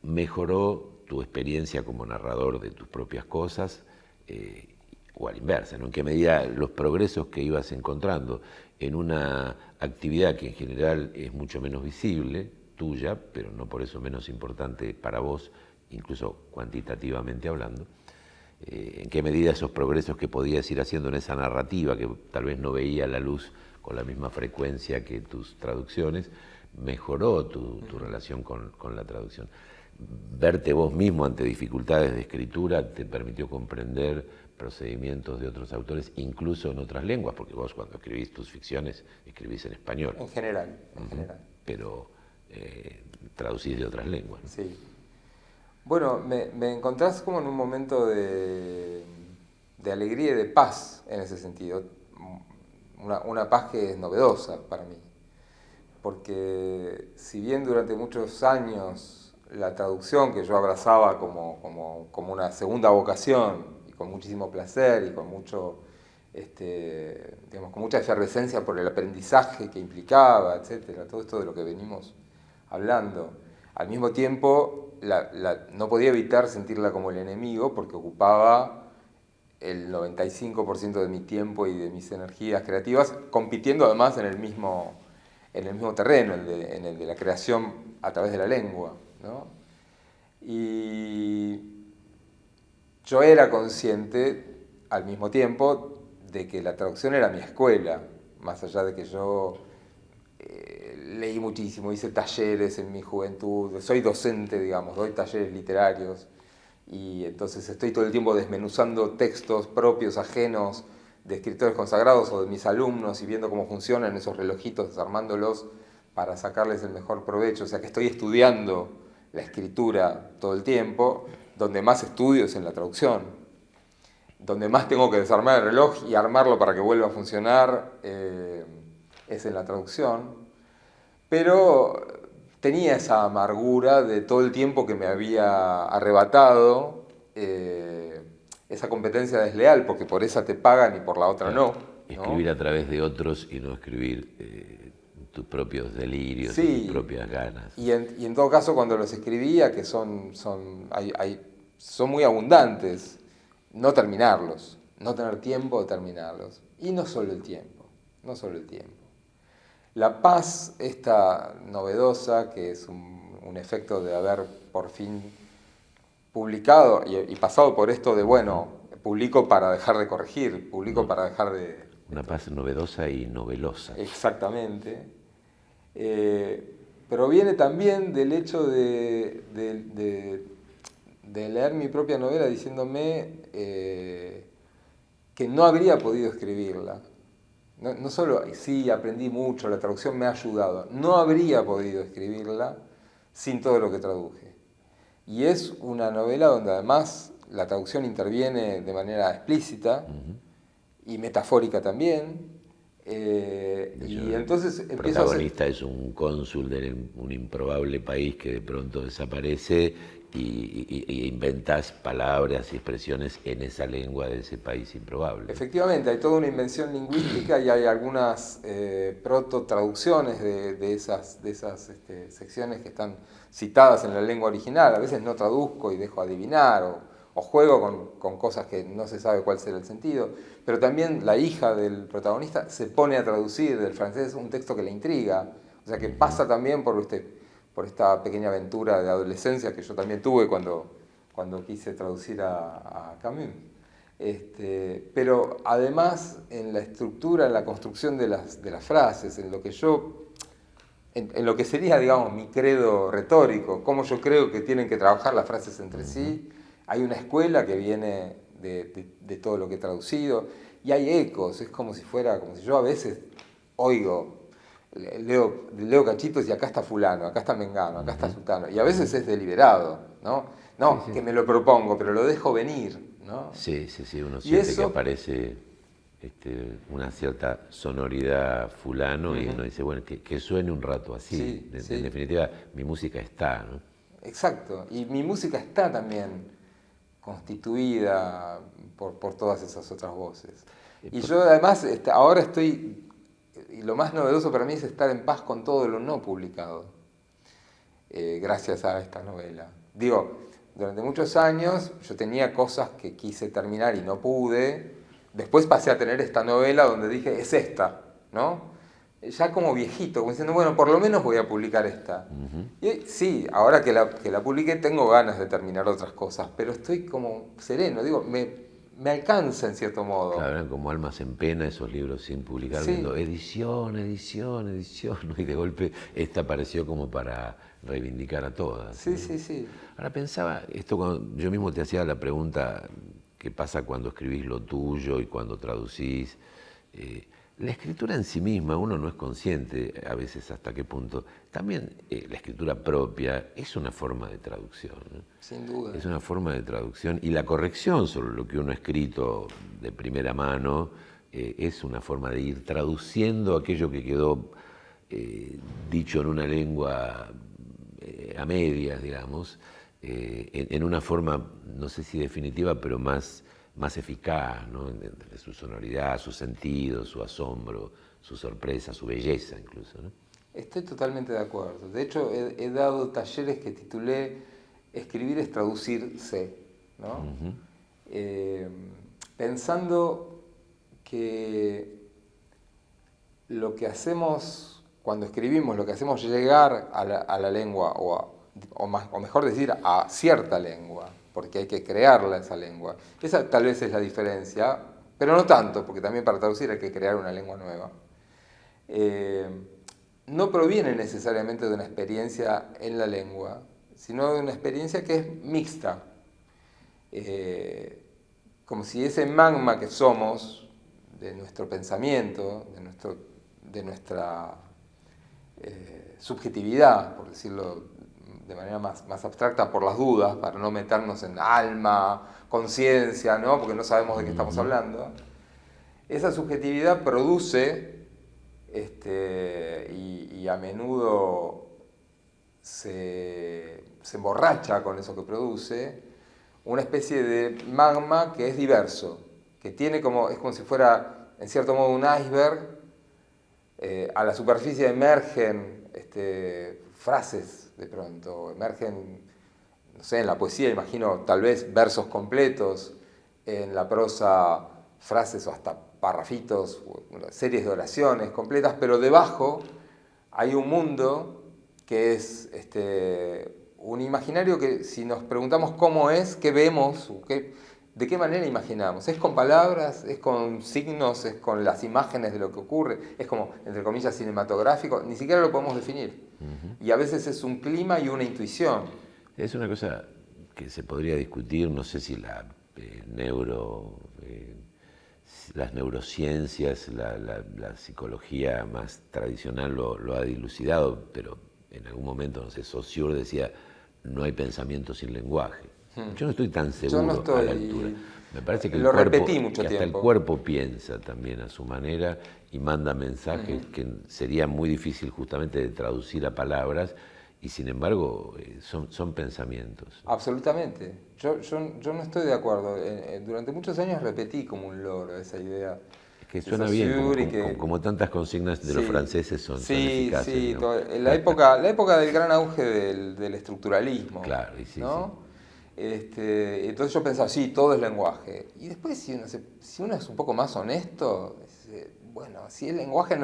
mejoró tu experiencia como narrador de tus propias cosas, o a la inversa, ¿no? ¿En qué medida los progresos que ibas encontrando en una actividad que en general es mucho menos visible, tuya, pero no por eso menos importante para vos, incluso cuantitativamente hablando, en qué medida esos progresos que podías ir haciendo en esa narrativa, que tal vez no veía la luz con la misma frecuencia que tus traducciones, mejoró tu relación con la traducción? verte vos mismo ante dificultades de escritura te permitió comprender procedimientos de otros autores, incluso en otras lenguas, porque vos cuando escribís tus ficciones escribís en español. En general, en general. Pero traducís de otras lenguas. Sí. Bueno, me encontrás como en un momento de alegría y de paz en ese sentido. Una paz que es novedosa para mí. Porque si bien durante muchos años la traducción que yo abrazaba como una segunda vocación, y con muchísimo placer y con mucho, digamos, con mucha efervescencia por el aprendizaje que implicaba, etcétera, todo esto de lo que venimos hablando, al mismo tiempo no podía evitar sentirla como el enemigo porque ocupaba el 95% de mi tiempo y de mis energías creativas, compitiendo además en el mismo terreno, en el de la creación a través de la lengua, ¿no? Y yo era consciente al mismo tiempo de que la traducción era mi escuela, más allá de que yo leí muchísimo, hice talleres en mi juventud, soy docente, digamos, doy talleres literarios, y entonces estoy todo el tiempo desmenuzando textos propios, ajenos, de escritores consagrados o de mis alumnos y viendo cómo funcionan esos relojitos, desarmándolos para sacarles el mejor provecho. O sea que estoy estudiando la escritura todo el tiempo, donde más estudio es en la traducción, donde más tengo que desarmar el reloj y armarlo para que vuelva a funcionar es en la traducción. Pero tenía esa amargura de todo el tiempo que me había arrebatado, esa competencia desleal, porque por esa te pagan y por la otra no. Escribir a través de otros y no escribir tus propios delirios, sí, y tus propias ganas. Y en todo caso, cuando los escribía, que son muy abundantes, no terminarlos, no tener tiempo de terminarlos. Y no solo el tiempo, no solo el tiempo. La paz, esta novedosa, que es un efecto de haber por fin publicado y pasado por esto de, bueno, publico para dejar de corregir, publico para dejar de... Una paz novedosa y novelosa. Exactamente. Pero viene también del hecho de leer mi propia novela diciéndome que no habría podido escribirla. No solo, sí, aprendí mucho, la traducción me ha ayudado, no habría podido escribirla sin todo lo que traduje. Y es una novela donde además la traducción interviene de manera explícita y metafórica también. Y entonces el protagonista es un cónsul de un improbable país que de pronto desaparece y inventas palabras y expresiones en esa lengua de ese país improbable. Efectivamente, hay toda una invención lingüística y hay algunas proto-traducciones de esas secciones que están citadas en la lengua original. A veces no traduzco y dejo adivinar o juego con cosas que no se sabe cuál será el sentido. Pero también la hija del protagonista se pone a traducir del francés un texto que le intriga. O sea que pasa también por esta pequeña aventura de adolescencia que yo también tuve cuando quise traducir a Camus. Pero además en la estructura, en la construcción de las frases, en lo que sería, digamos, mi credo retórico, cómo yo creo que tienen que trabajar las frases entre sí, hay una escuela que viene de todo lo que he traducido y hay ecos, es como si yo a veces oigo, leo cachitos y acá está fulano, acá está mengano, acá está sutano, y a veces es deliberado, ¿no? No, sí. Que me lo propongo, pero lo dejo venir, ¿no? Sí, uno siente que aparece una cierta sonoridad fulano y uno dice, bueno, que suene un rato así. Sí, en definitiva, mi música está, ¿no? Exacto, y mi música está también constituida por todas esas otras voces. Y yo además ahora estoy, y lo más novedoso para mí es estar en paz con todo lo no publicado, gracias a esta novela. Digo, durante muchos años yo tenía cosas que quise terminar y no pude, después pasé a tener esta novela donde dije, es esta, ¿no? Ya como viejito, como diciendo, bueno, por lo menos voy a publicar esta. Y sí, ahora que la publiqué tengo ganas de terminar otras cosas, pero estoy como sereno, digo, me me alcanza en cierto modo. Claro, eran como almas en pena esos libros sin publicar, Sí. viendo edición, edición, edición, ¿no? Y de golpe esta apareció como para reivindicar a todas. Sí, ¿no? sí, sí. Ahora pensaba, esto cuando yo mismo te hacía la pregunta, ¿qué pasa cuando escribís lo tuyo y cuando traducís? La escritura en sí misma, uno no es consciente a veces hasta qué punto. También la escritura propia es una forma de traducción, ¿no? Sin duda. Es una forma de traducción y la corrección sobre lo que uno ha escrito de primera mano es una forma de ir traduciendo aquello que quedó dicho en una lengua a medias, digamos, en una forma, no sé si definitiva, pero más eficaz, ¿no? De su sonoridad, su sentido, su asombro, su sorpresa, su belleza incluso, ¿no? Estoy totalmente de acuerdo. De hecho, he dado talleres que titulé Escribir es traducirse, ¿no? Pensando que lo que hacemos cuando escribimos, lo que hacemos llegar a la lengua, o mejor decir, a cierta lengua, porque hay que crearla esa lengua. Esa tal vez es la diferencia, pero no tanto, porque también para traducir hay que crear una lengua nueva. No proviene necesariamente de una experiencia en la lengua, sino de una experiencia que es mixta. Como si ese magma que somos, de nuestro pensamiento, de nuestra subjetividad, por decirlo de manera más abstracta, por las dudas, para no meternos en alma, conciencia, ¿no? Porque no sabemos de qué estamos hablando, esa subjetividad produce, y a menudo se emborracha con eso que produce, una especie de magma que es diverso, que es como si fuera, en cierto modo, un iceberg. A la superficie emergen frases, de pronto, emergen, no sé, en la poesía imagino tal vez versos completos, en la prosa frases o hasta parrafitos, series de oraciones completas, pero debajo hay un mundo que es un imaginario que, si nos preguntamos cómo es, qué vemos, de qué manera imaginamos. ¿Es con palabras? ¿Es con signos? ¿Es con las imágenes de lo que ocurre? ¿Es como, entre comillas, cinematográfico? Ni siquiera lo podemos definir. Y a veces es un clima y una intuición. Es una cosa que se podría discutir, no sé si las neurociencias, la psicología más tradicional lo ha dilucidado, pero en algún momento, no sé, Saussure decía, no hay pensamiento sin lenguaje. Yo no estoy tan seguro a la altura. Me parece que lo repetí mucho hasta el tiempo. cuerpo piensa también a su manera y manda mensajes que sería muy difícil justamente de traducir a palabras, y sin embargo son pensamientos. Absolutamente. Yo no estoy de acuerdo. Durante muchos años repetí como un loro esa idea. Que suena bien, como tantas consignas de los franceses son eficaces. Sí, ¿no? la época del gran auge del estructuralismo. Claro, y sí, ¿no? Entonces yo pensaba, sí, todo es lenguaje. Y después, si uno es un poco más honesto, bueno, si el lenguaje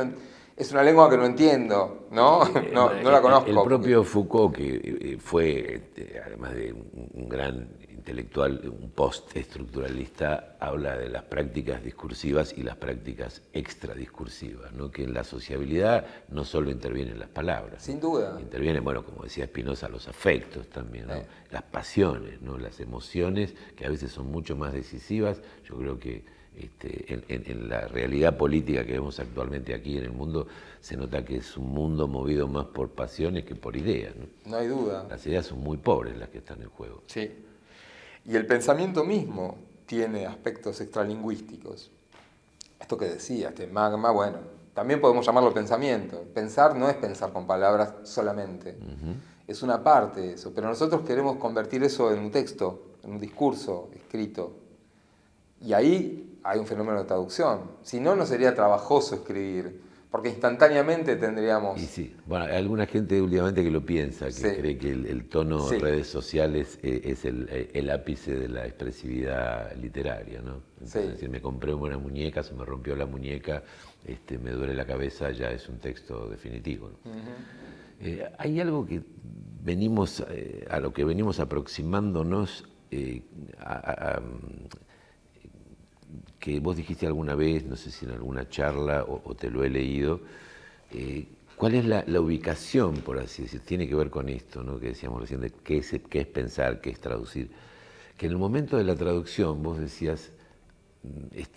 es una lengua que no entiendo, ¿no? No la conozco. El propio Foucault, que fue, además de un gran intelectual, un post-estructuralista, habla de las prácticas discursivas y las prácticas extradiscursivas, ¿no? Que en la sociabilidad no solo intervienen las palabras. Sin duda. Intervienen, bueno, como decía Spinoza, los afectos también, ¿no? Las pasiones, ¿no? Las emociones, que a veces son mucho más decisivas. Yo creo que en la realidad política que vemos actualmente aquí en el mundo, se nota que es un mundo movido más por pasiones que por ideas, ¿no? No hay duda. Las ideas son muy pobres las que están en juego. Sí. Y el pensamiento mismo tiene aspectos extralingüísticos. Esto que decía, este magma, bueno, también podemos llamarlo pensamiento. Pensar no es pensar con palabras solamente. Es una parte de eso. Pero nosotros queremos convertir eso en un texto, en un discurso escrito. Y ahí hay un fenómeno de traducción. Si no, no sería trabajoso escribir, porque instantáneamente tendríamos... Y sí, bueno, hay alguna gente últimamente que lo piensa, que cree que el tono de redes sociales es el ápice de la expresividad literaria, ¿no? Entonces, es decir, me compré una muñeca, se me rompió la muñeca, me duele la cabeza, ya es un texto definitivo, ¿no? Hay algo que a lo que venimos aproximándonos que vos dijiste alguna vez, no sé si en alguna charla o te lo he leído, ¿cuál es la ubicación, por así decir? Tiene que ver con esto, ¿no? Que decíamos recién, de qué es pensar, qué es traducir. Que en el momento de la traducción vos decías,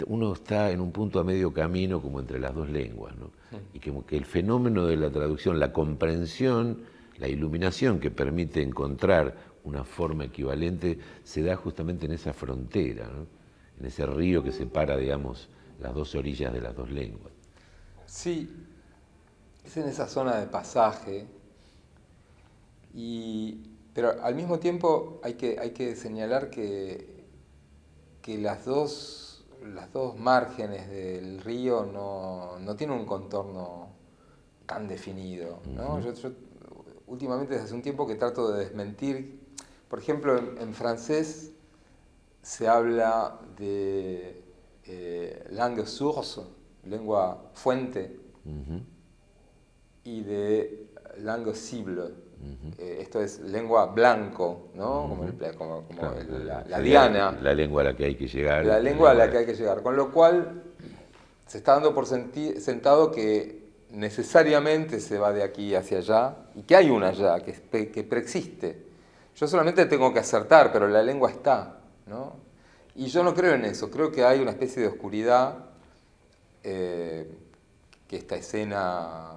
uno está en un punto a medio camino como entre las dos lenguas, ¿no? Y que el fenómeno de la traducción, la comprensión, la iluminación que permite encontrar una forma equivalente, se da justamente en esa frontera, ¿no? En ese río que separa, digamos, las dos orillas de las dos lenguas. Sí, es en esa zona de pasaje, pero al mismo tiempo hay que señalar que las dos márgenes del río no tienen un contorno tan definido, ¿no? Yo últimamente desde hace un tiempo que trato de desmentir, por ejemplo, en francés se habla de langue source, lengua fuente, y de langue cible. Esto es lengua blanco, ¿no? Como Claro, la diana. La lengua a la que hay que llegar. La lengua a la que hay que llegar. Con lo cual se está dando por sentado que necesariamente se va de aquí hacia allá y que hay una allá, que preexiste. Yo solamente tengo que acertar, pero la lengua está, ¿no? Y yo no creo en eso, creo que hay una especie de oscuridad que esta escena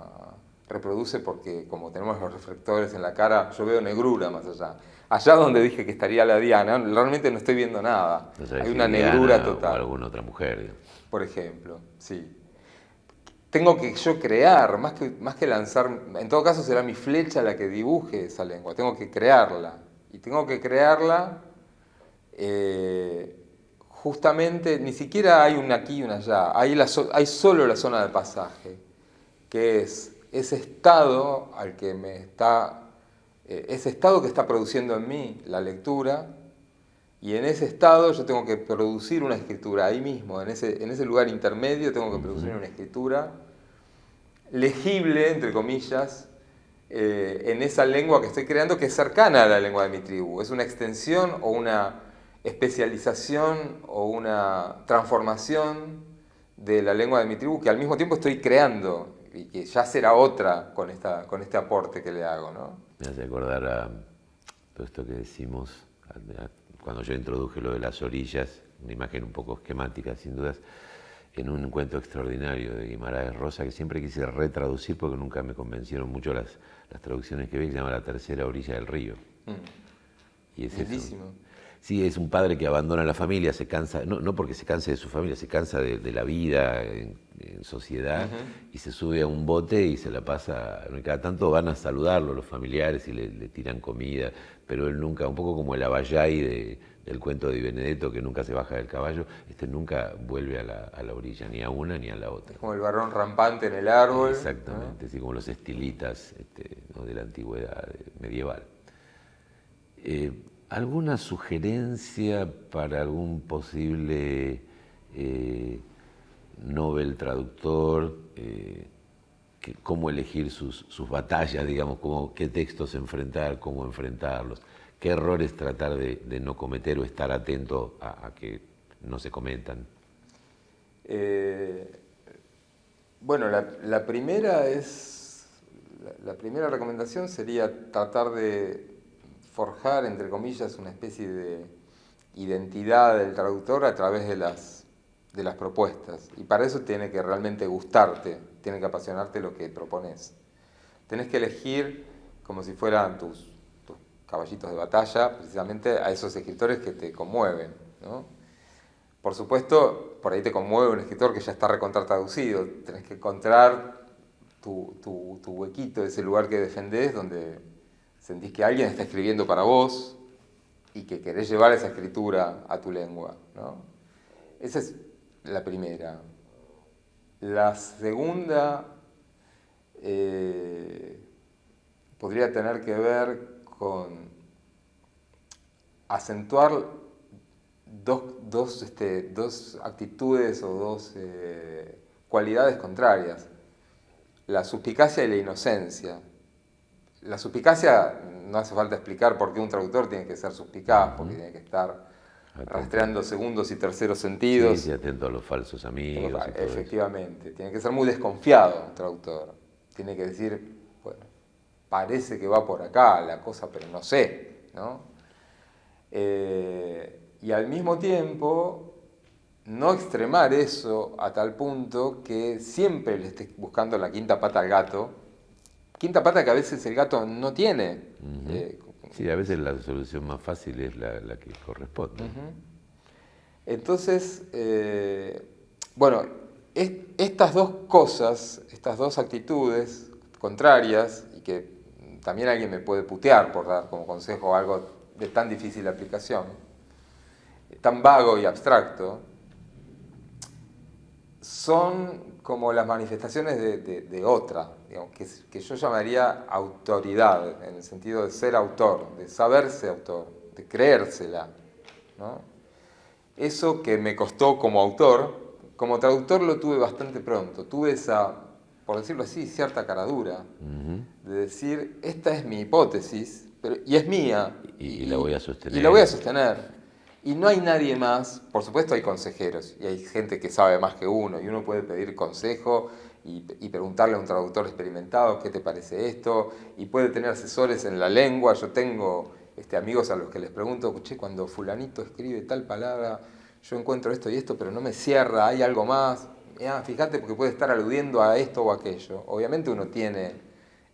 reproduce porque como tenemos los reflectores en la cara, yo veo negrura más allá. Allá donde dije que estaría la Diana, realmente no estoy viendo nada. No sabes Hay si una Diana negrura total. O alguna otra mujer, digamos. Por ejemplo, sí. Tengo que yo crear, más que lanzar, en todo caso será mi flecha la que dibuje esa lengua, tengo que crearla. Y tengo que crearla justamente, ni siquiera hay un aquí y un allá, hay solo la zona de pasaje, que es ese estado al que ese estado que está produciendo en mí la lectura, y en ese estado yo tengo que producir una escritura, ahí mismo, en ese lugar intermedio tengo que producir una escritura legible, entre comillas, en esa lengua que estoy creando, que es cercana a la lengua de mi tribu. Es una extensión o una especialización o una transformación de la lengua de mi tribu que al mismo tiempo estoy creando y que ya será otra con este aporte que le hago, ¿no? Me hace acordar a todo esto que decimos cuando yo introduje lo de las orillas, una imagen un poco esquemática sin dudas, en un cuento extraordinario de Guimarães Rosa que siempre quise retraducir porque nunca me convencieron mucho las traducciones que vi, que se llama La tercera orilla del río. Y es lindísimo. Eso. Sí, es un padre que abandona la familia, se cansa, no porque se canse de su familia, se cansa de la vida en sociedad y se sube a un bote y se la pasa, cada tanto van a saludarlo los familiares y le tiran comida, pero él nunca, un poco como el Abayay del cuento de Di Benedetto, que nunca se baja del caballo, nunca vuelve a la orilla, ni a una ni a la otra. Es como el varón rampante en el árbol. Exactamente, ¿no? Sí, como los estilitas ¿no? de la antigüedad medieval. ¿Alguna sugerencia para algún posible Nobel traductor? ¿Cómo elegir sus batallas, digamos? ¿Qué textos enfrentar? ¿Cómo enfrentarlos? ¿Qué errores tratar de no cometer o estar atento a que no se cometan? Bueno, la primera recomendación sería tratar de forjar, entre comillas, una especie de identidad del traductor a través de las propuestas. Y para eso tiene que realmente gustarte, tiene que apasionarte lo que propones. Tenés que elegir como si fueran tus caballitos de batalla, precisamente a esos escritores que te conmueven, ¿no? Por supuesto, por ahí te conmueve un escritor que ya está recontratraducido. Tenés que encontrar tu huequito, ese lugar que defendés, donde sentís que alguien está escribiendo para vos y que querés llevar esa escritura a tu lengua, ¿no? Esa es la primera. La segunda podría tener que ver con acentuar dos actitudes o dos cualidades contrarias, la suspicacia y la inocencia. La suspicacia no hace falta explicar por qué un traductor tiene que ser suspicaz, porque tiene que estar rastreando segundos y terceros sentidos. Sí, atento a los falsos amigos. Y todo efectivamente, eso. Tiene que ser muy desconfiado un traductor. Tiene que decir, bueno, parece que va por acá la cosa, pero no sé, ¿no? Y al mismo tiempo, no extremar eso a tal punto que siempre le estés buscando la quinta pata al gato. Quinta pata que a veces el gato no tiene. Sí, a veces la solución más fácil es la que corresponde. Entonces, bueno, estas dos cosas, estas dos actitudes contrarias, y que también alguien me puede putear por dar como consejo algo de tan difícil aplicación, tan vago y abstracto, son como las manifestaciones de otra, digamos, que yo llamaría autoridad, en el sentido de ser autor, de saberse autor, de creérsela, ¿no? Eso que me costó como autor, como traductor lo tuve bastante pronto. Tuve esa, por decirlo así, cierta caradura de decir, esta es mi hipótesis, y es mía. Y la voy a sostener. Y la voy a sostener. Y no hay nadie más, por supuesto hay consejeros, y hay gente que sabe más que uno, y uno puede pedir consejo y preguntarle a un traductor experimentado, ¿qué te parece esto? Y puede tener asesores en la lengua. Yo tengo amigos a los que les pregunto, che, cuando fulanito escribe tal palabra, yo encuentro esto y esto, pero no me cierra, hay algo más. Fíjate, porque puede estar aludiendo a esto o aquello. Obviamente uno tiene,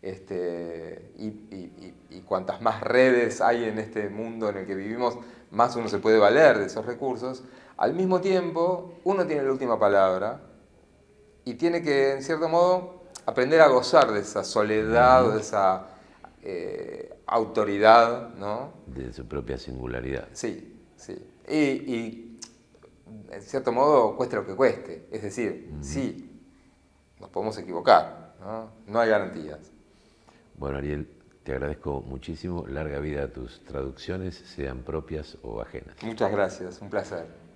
y cuantas más redes hay en este mundo en el que vivimos, más uno se puede valer de esos recursos. Al mismo tiempo, uno tiene la última palabra y tiene que, en cierto modo, aprender a gozar de esa soledad, de esa autoridad, ¿no? De su propia singularidad. Sí, sí. Y en cierto modo, cueste lo que cueste. Es decir, sí, nos podemos equivocar, ¿no? No hay garantías. Bueno, Ariel, te agradezco muchísimo. Larga vida a tus traducciones, sean propias o ajenas. Muchas gracias, un placer.